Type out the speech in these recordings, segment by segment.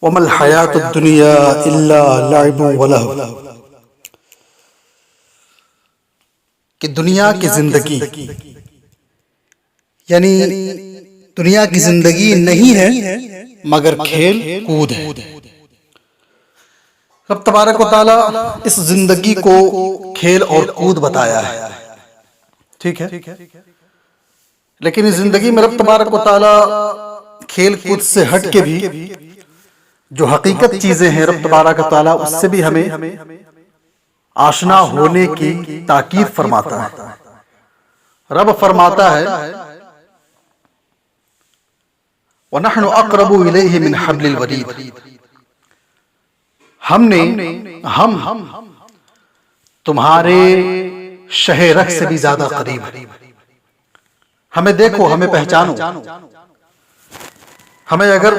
وَمَا الْحَيَاةُ الدُّنْيَا إِلَّا لَعِبٌ وَلَهْوٌ، کہ دنیا کی زندگی یعنی دنیا کی زندگی نہیں ہے مگر کھیل کود ہے۔ رب تبارک و تعالیٰ اس زندگی کو کھیل اور کود بتایا ہے، ٹھیک ہے، لیکن اس زندگی میں رب تبارک و تعالیٰ کھیل کود سے ہٹ کے بھی جو حقیقت چیزیں ہیں رب تبارک و تعالیٰ اس سے بھی ہمیں آشنا ہونے کی تاکید فرماتا ہے۔ رب فرماتا ہے وَنَحْنُ أَقْرَبُ إِلَيْهِ مِنْ حَبْلِ الْوَرِيدِ، ہم تمہارے شہ رگ سے بھی زیادہ قریب ہیں۔ ہمیں دیکھو، ہمیں پہچانو، ہمیں اگر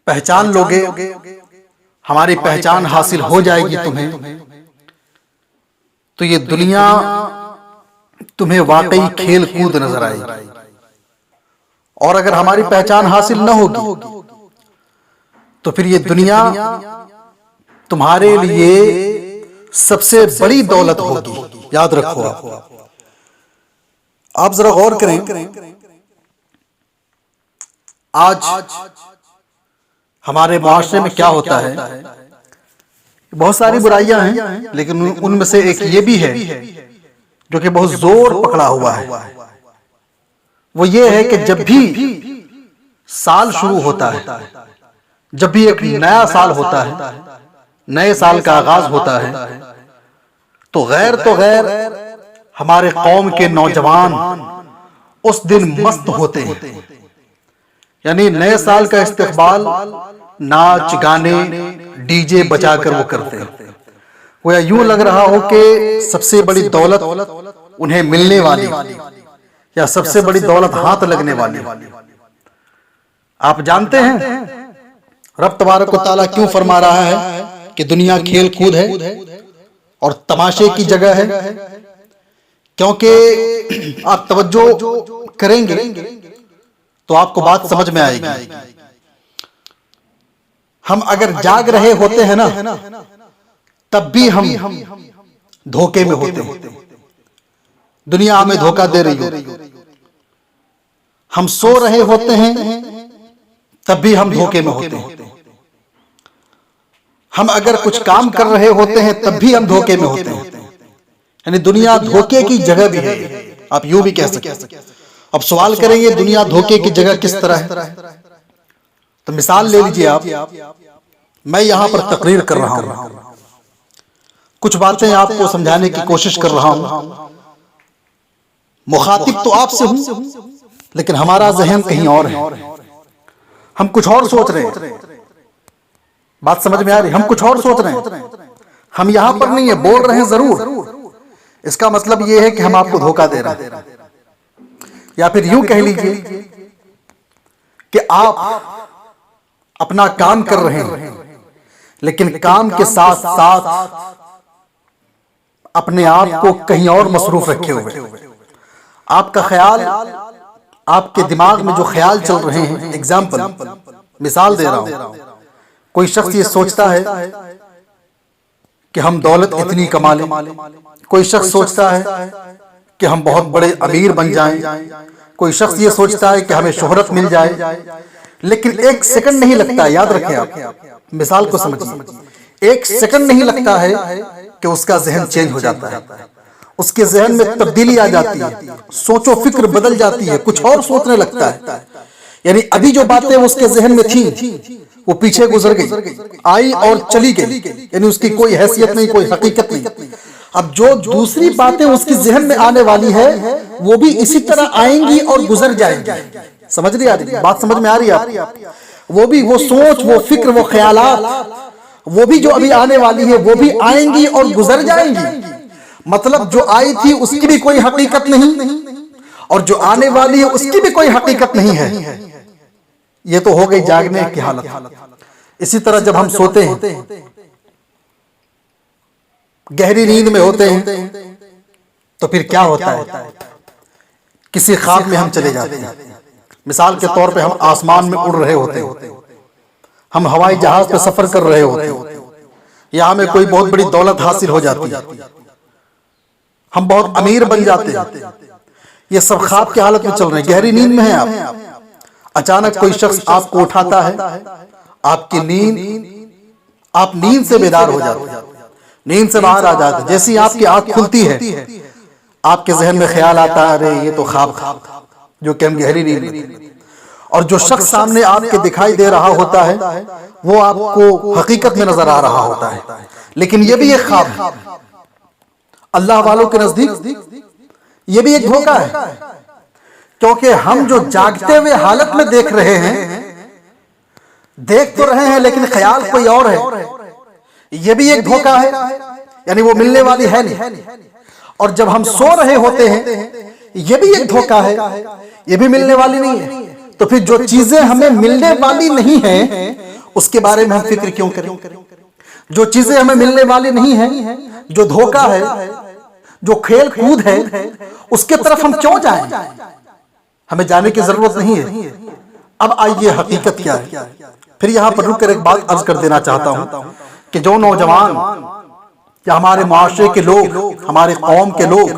پہچان لوگے، ہماری پہچان حاصل ہو جائے گی تمہیں، تو یہ دنیا تمہیں واقعی کھیل کود نظر آئے گی، اور اگر ہماری پہچان حاصل نہ ہوگی تو پھر یہ دنیا تمہارے لیے سب سے بڑی دولت ہوگی۔ یاد رکھو، آپ ذرا غور کریں، آج ہمارے معاشرے میں کیا ہوتا ہے؟ بہت ساری برائیاں ہیں، لیکن ان میں سے ایک یہ بھی ہے جو کہ بہت زور پکڑا ہوا ہے، وہ یہ ہے کہ جب بھی سال شروع ہوتا ہے، جب بھی ایک نیا سال ہوتا ہے، نئے سال کا آغاز ہوتا ہے، تو غیر ہمارے قوم کے نوجوان اس دن مست ہوتے ہیں، یعنی نئے سال کا استقبال ناچ گانے ڈی جے بجا کر وہ کرتے ہیں، وہ یوں لگ رہا ہو کہ سب سے بڑی دولت انہیں ملنے والی یا سب سے بڑی دولت ہاتھ لگنے والی۔ آپ جانتے ہیں رب تبارک و تعالیٰ کیوں فرما رہا ہے کہ دنیا کھیل کود ہے اور تماشے کی جگہ ہے؟ کیونکہ آپ توجہ کریں گے تو آپ کو بات سمجھ میں آئے گی۔ ہم اگر جاگ رہے ہوتے ہیں نا، تب بھی ہم دھوکے میں ہوتے ہیں، دنیا ہمیں دھوکہ دے رہی ہو۔ ہم سو رہے ہوتے ہیں تب بھی ہم دھوکے میں ہوتے ہیں، ہم اگر کچھ کام کر رہے ہوتے ہیں تب بھی ہم دھوکے میں ہوتے ہیں، یعنی دنیا دھوکے کی جگہ بھی ہے، آپ یوں بھی کہہ سکتے ہیں۔ اب سوال کریں گے دنیا دھوکے کی جگہ کس طرح ہے؟ تو مثال لے لیجئے آپ، میں یہاں پر تقریر کر رہا ہوں، کچھ باتیں آپ کو سمجھانے کی کوشش کر رہا ہوں، مخاطب تو آپ سے ہوں لیکن ہمارا ذہن کہیں اور ہے، ہم کچھ اور سوچ رہے ہیں۔ بات سمجھ میں آ رہی؟ ہم کچھ اور سوچ رہے ہیں، ہم یہاں پر نہیں ہیں، بول رہے ہیں ضرور، اس کا مطلب یہ ہے کہ ہم آپ کو دھوکہ دے رہے ہیں۔ یا پھر یوں کہہ لیجئے کہ آپ اپنا کام کر رہے ہیں لیکن کام کے ساتھ ساتھ اپنے آپ کو کہیں اور مصروف رکھے ہوئے، آپ کا خیال، آپ کے دماغ میں جو خیال چل رہے ہیں، اگزامپل، مثال دے رہا ہوں، کوئی شخص یہ سوچتا ہے کہ ہم دولت اتنی کما لیں، کوئی شخص سوچتا ہے کہ ہم بہت بڑے امیر بن جائیں، کوئی شخص یہ سوچتا ہے کہ ہمیں شہرت مل جائے، لیکن ایک سیکنڈ نہیں لگتا، یاد رکھیں آپ مثال کو سمجھیں، ایک سیکنڈ نہیں لگتا ہے کہ اس کا ذہن چینج ہو جاتا ہے، اس کے ذہن میں تبدیلی آ جاتی ہے، سوچ و فکر بدل جاتی ہے، کچھ اور سوچنے لگتا ہے، یعنی ابھی جو باتیں اس کے ذہن میں تھیں وہ پیچھے گزر گئی، آئی اور چلی گئی، یعنی اس کی کوئی حیثیت نہیں، کوئی حقیقت نہیں۔ اب جو دوسری باتیں اس کی ذہن میں آنے والی ہے وہ بھی اسی طرح آئیں گی اور گزر جائیں گی۔ سمجھ نہیں آ رہی بات؟ سمجھ میں آ رہی ہے آپ؟ وہ بھی وہ سوچ، وہ فکر، وہ خیالات، وہ بھی جو ابھی آنے والی ہے وہ بھی آئیں گی اور گزر جائیں گی۔ مطلب جو آئی تھی اس کی بھی کوئی حقیقت نہیں اور جو آنے والی ہے اس کی بھی کوئی حقیقت نہیں ہے۔ یہ تو ہو گئی جاگنے کی حالت۔ اسی طرح جب ہم سوتے ہیں، گہری نیند میں ہوتے ہیں، تو پھر کیا ہوتا ہے؟ کسی خواب میں ہم چلے جاتے ہیں، مثال کے طور پہ ہم آسمان میں اڑ رہے ہوتے ہیں، ہم ہوائی جہاز پہ سفر کر رہے ہوتے ہیں یا ہمیں کوئی بہت بڑی دولت حاصل ہو جاتی ہے، ہم بہت امیر بن جاتے ہیں، یہ سب خواب کی حالت میں چل رہے ہیں، گہری نیند میں ہیں آپ۔ اچانک کوئی شخص آپ کو اٹھاتا ہے، آپ نیند سے بیدار ہو جاتے ہیں، نیند سے باہر آ جاتے ہیں۔ جیسی آپ کی آنکھ کھلتی ہے آپ کے ذہن میں خیال آتا ہے ارے یہ تو خواب جو کہ ہم گہری نیند میں تھے، اور جو شخص سامنے آپ کے دکھائی دے رہا ہوتا ہے وہ آپ کو حقیقت میں نظر آ رہا ہوتا ہے، لیکن یہ بھی ایک خواب ہے۔ اللہ والوں کے نزدیک یہ بھی ایک دھوکہ ہے، کیونکہ ہم جو جاگتے ہوئے حالت میں دیکھ رہے ہیں، دیکھ تو رہے ہیں لیکن خیال کوئی اور ہے، یہ بھی ایک دھوکہ ہے، یعنی وہ ملنے والی ہے نہیں۔ اور جب ہم سو رہے ہوتے ہیں یہ بھی ایک دھوکہ ہے، یہ بھی ملنے والی نہیں ہے۔ تو پھر جو چیزیں ہمیں ملنے والی نہیں ہیں اس کے بارے میں ہم فکر کیوں کریں؟ جو چیزیں ہمیں ملنے والی نہیں ہیں، جو دھوکہ ہے، جو کھیل کود ہے، اس کے طرف ہم کیوں جائیں؟ ہمیں جانے کی ضرورت نہیں ہے۔ اب آئیے حقیقت کیا ہے۔ پھر یہاں پر رک کر ایک بات عرض کر دینا چاہتا ہوں کہ جو نوجوان یا ہمارے معاشرے کے لوگ، ہمارے قوم کے لوگ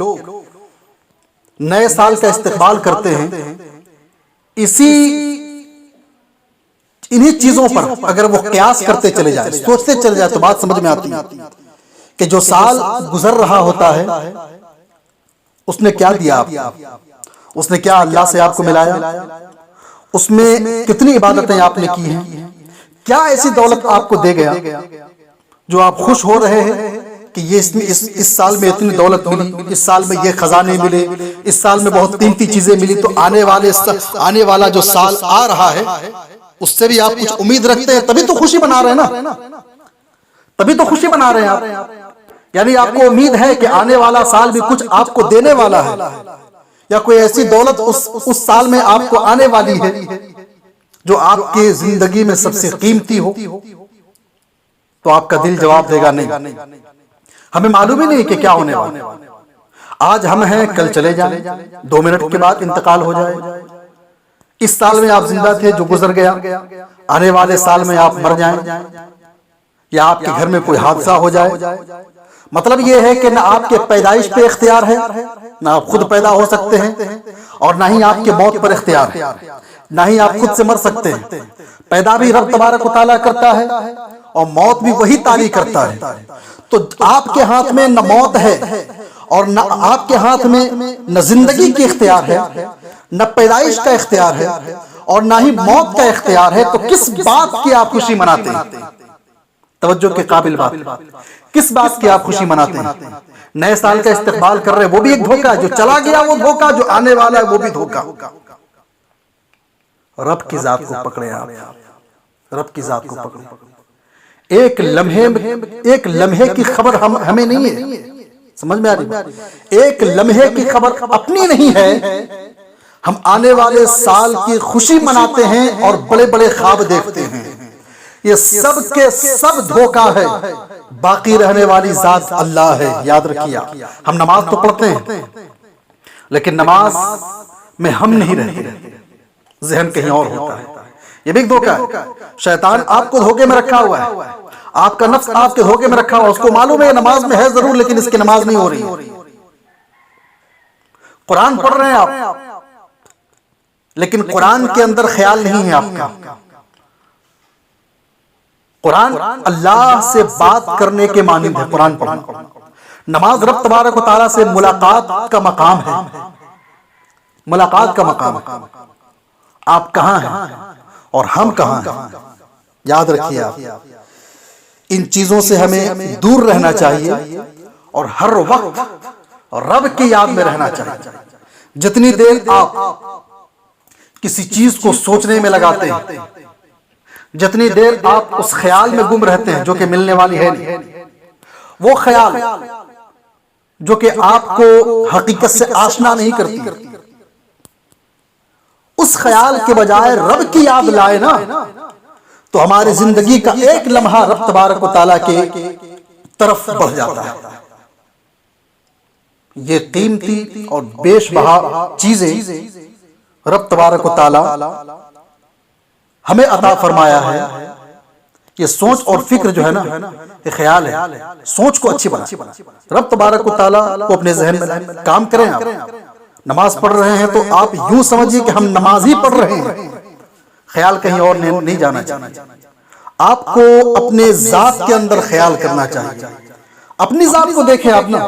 نئے سال کا استقبال کرتے ہیں، انہی چیزوں پر اگر وہ قیاس کرتے چلے جائیں، سوچتے چلے جائیں، تو بات سمجھ میں آتی ہے کہ جو سال گزر رہا ہوتا ہے اس نے کیا دیا آپ کو، اس نے کیا اللہ سے آپ کو ملایا، اس میں کتنی عبادتیں آپ نے کی ہیں، کیا ایسی دولت آپ کو دے گیا جو آپ خوش ہو رہے ہیں کہ یہ اس سال میں اتنی دولت ملی، اس سال میں یہ خزانے ملے، اس سال میں بہت قیمتی چیزیں ملی، تو آنے والا جو سال آ رہا ہے اس سے بھی آپ کچھ امید رکھتے ہیں، تبھی تو خوشی منا رہے ہیں نا، تبھی تو خوشی منا رہے ہیں آپ۔ یعنی آپ کو امید ہے کہ آنے والا سال بھی کچھ آپ کو دینے والا ہے، یا کوئی ایسی دولت اس سال میں آپ کو آنے والی ہے جو آپ کی زندگی میں سب سے قیمتی ہو، تو آپ کا دل جواب دے گا نہیں، ہمیں معلوم ہی نہیں کہ کیا ہونے والا۔ آج ہم ہیں، کل چلے جائیں، 2 منٹ کے بعد انتقال ہو جائے۔ اس سال میں آپ زندہ تھے جو گزر گیا، آنے والے سال میں آپ مر جائیں، یا آپ کے گھر میں کوئی حادثہ ہو جائے۔ مطلب یہ ہے کہ نہ آپ کے پیدائش پہ اختیار ہے، نہ آپ خود پیدا ہو سکتے ہیں، اور نہ ہی آپ کے موت پر اختیار ہے، نہ ہی آپ خود سے مر سکتے ہیں۔ پیدا بھی رب تبارک و تعالیٰ کرتا ہے اور موت بھی وہی تعالیٰ کرتا ہے۔ تو آپ کے ہاتھ میں نہ موت ہے اور نہ آپ کے ہاتھ میں نہ زندگی کی اختیار ہے، نہ پیدائش کا اختیار ہے اور نہ ہی موت کا اختیار ہے، تو کس بات کی آپ خوشی مناتے ہیں؟ توجہ کے قابل بات، کس بات کی آپ خوشی مناتے ہیں؟ نئے سال کا استقبال کر رہے ہیں، وہ بھی ایک دھوکہ ہے، جو چلا گیا وہ دھوکہ، جو آنے والا ہے وہ بھی دھوکہ۔ رب کی ذات کو پکڑے آپ، رب کی ذات کو پکڑے۔ ایک لمحے کی خبر ہمیں نہیں ہے، سمجھ میں آ رہی؟ ایک لمحے کی خبر اپنی نہیں ہے، ہم آنے والے سال کی خوشی مناتے ہیں اور بڑے بڑے خواب دیکھتے ہیں۔ یہ سب کے سب دھوکہ ہے، باقی رہنے والی ذات اللہ ہے، یاد رکھیے۔ ہم نماز تو پڑھتے ہیں لیکن نماز میں ہم نہیں رہتے، ذہن کہیں اور ہوتا ہے، یہ بھی ایک دھوکہ ہے۔ شیطان آپ کو دھوکے میں رکھا ہوا ہے، آپ کا نفس آپ کے دھوکے میں رکھا ہوا ہے، اس کو معلوم ہے نماز میں ہے ضرور لیکن اس کی نماز نہیں ہو رہی۔ قرآن پڑھ رہے ہیں آپ لیکن قرآن کے اندر خیال نہیں ہے آپ کا۔ قرآن اللہ سے بات کرنے کے مانند ہے، قرآن پڑھنا۔ نماز رب تبارک و تعالیٰ سے ملاقات کا مقام ہے، ملاقات کا مقام ہے۔ آپ کہاں ہیں اور ہم کہاں ہیں، یاد رکھیے آپ۔ ان چیزوں سے ہمیں دور رہنا چاہیے اور ہر وقت رب کی یاد میں رہنا چاہیے۔ جتنی دیر آپ کسی چیز کو سوچنے میں لگاتے ہیں، جتنی دیر آپ اس خیال میں گم رہتے ہیں جو کہ ملنے والی ہے نہیں، وہ خیال جو کہ آپ کو حقیقت سے آشنا نہیں کرتی، اس خیال کے بجائے رب کی یاد لائے نا، تو ہماری زندگی کا ایک لمحہ رب تبارک و تعالیٰ کے طرف بڑھ جاتا ہے۔ یہ قیمتی اور بیش بہا چیزیں رب تبارک و تعالیٰ ہمیں عطا فرمایا ہے یہ سوچ اور فکر جو ہے نا، یہ خیال ہے، سوچ کو اچھی بنا، رب تبارک و تعالیٰ کو اپنے ذہن میں لائیں، کام کریں۔ آپ نماز پڑھ رہے ہیں تو آپ یوں سمجھیے کہ ہم نماز ہی پڑھ رہے ہیں، خیال کہیں اور نہیں جانا چاہیے۔ آپ کو اپنے ذات کے اندر خیال کرنا چاہیے، اپنی ذات کو دیکھیں آپ نا،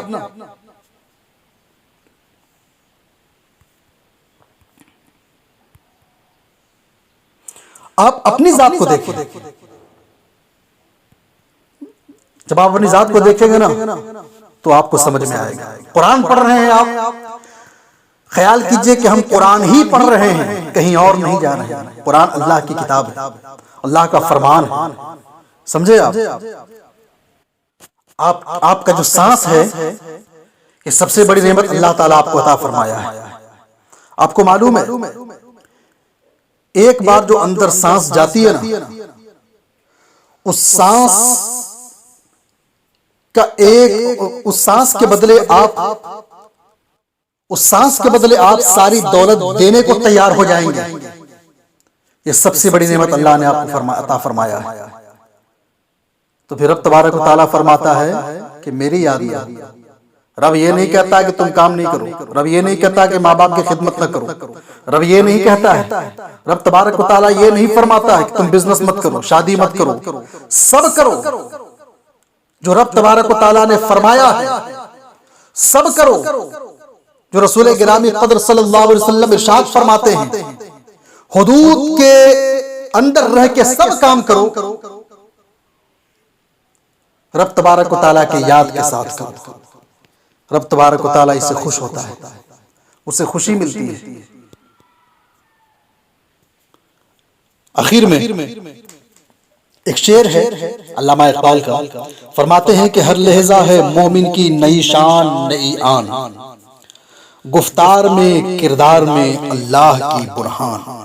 آپ اپنی ذات کو دیکھیں۔ جب آپ اپنی ذات کو دیکھیں گے نا تو آپ کو سمجھ میں آئے گا۔ قرآن پڑھ رہے ہیں آپ، خیال کیجئے کہ ہم قرآن ہی پڑھ رہے ہیں، کہیں اور نہیں جا رہے ہیں۔ قرآن اللہ کی کتاب ہے، اللہ کا فرمان ہے، سمجھے آپ کا جو سانس ہے، یہ سب سے بڑی نعمت اللہ تعالیٰ آپ کو عطا فرمایا ہے۔ آپ کو معلوم ہے ایک بار جو اندر سانس جاتی ہے نا، اس سانس کے بدلے آپ ساری دولت دینے کو تیار ہو جائیں گے۔ یہ سب سے بڑی نعمت اللہ نے آپ کو عطا فرمایا ہے۔ تو پھر رب تبارک و تعالیٰ فرماتا ہے کہ میری یاد میں، رب یہ نہیں کہتا کہ تم کام نہیں کرو، رب یہ نہیں کہتا کہ ماں باپ کی خدمت نہ کرو، رب یہ نہیں کہتا ہے، رب تبارک و تعالیٰ یہ نہیں فرماتا ہے کہ تم بزنس مت کرو، شادی مت کرو، سب کرو جو رب تبارک و تعالیٰ نے فرمایا ہے، سب کرو جو رسول گرامی قدر صلی اللہ علیہ وسلم ارشاد فرماتے ہیں، حدود کے اندر رہ کے سب کام کرو، رب تبارک و تعالیٰ کی یاد کے ساتھ کرو۔ رب تبارک و تعالیٰ اس سے خوش ہوتا ہے، اسے خوشی ملتی ہے۔ آخر میں ایک شعر ہے علامہ اقبال کا، فرماتے ہیں کہ ہر لہجہ ہے مومن کی نئی شان نئی آن، گفتار میں کردار میں اللہ کی برہان۔